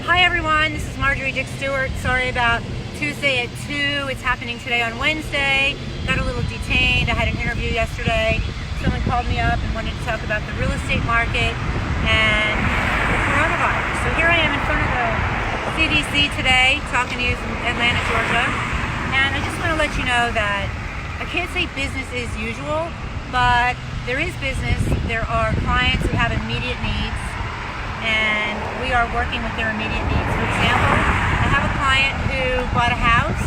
Hi everyone, this is Marjorie Dick Stuart. Sorry about Tuesday at 2. It's happening today on Wednesday. Got a little detained. I had an interview yesterday. Someone called me up and wanted to talk about the real estate market and the coronavirus. So here I am in front of the CDC today, talking to you from Atlanta, Georgia. And I just want to let you know that I can't say business as usual, but there is business. There are clients who have immediate needs, and we are working with their immediate needs. For example, I have a client who bought a house,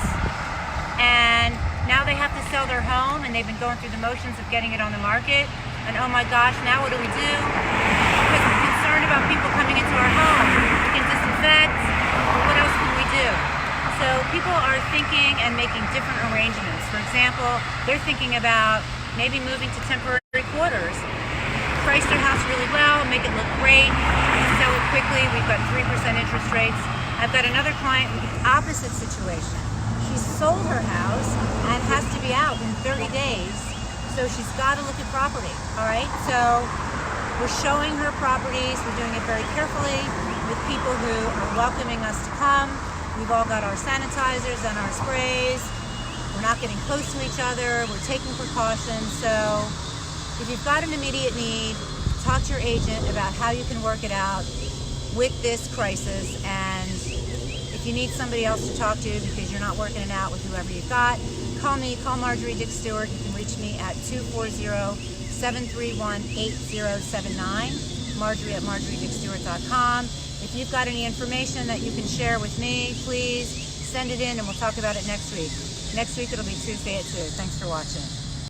and now they have to sell their home, and they've been going through the motions of getting it on the market. And oh my gosh, now what do we do? Because we're concerned about people coming into our home. We can disinfect, but what else can we do? So people are thinking and making different arrangements. For example, they're thinking about maybe moving to temporary quarters, price their house really well, make it look great, sell it quickly. We've got 3% interest rates. I've got another client with the opposite situation. She sold her house and has to be out in 30 days, so she's got to look at property, all right? So we're showing her properties. We're doing it very carefully with people who are welcoming us to come. We've all got our sanitizers and our sprays. We're not getting close to each other. We're taking precautions. So if you've got an immediate need, talk to your agent about how you can work it out with this crisis. And if you need somebody else to talk to because you're not working it out with whoever you've got, call me, call Marjorie Dick Stuart. You can reach me at 240-731-8079, Marjorie at marjoriedickstewart.com. If you've got any information that you can share with me, please send it in and we'll talk about it next week. Next week it'll be Tuesday at 2. Thanks for watching.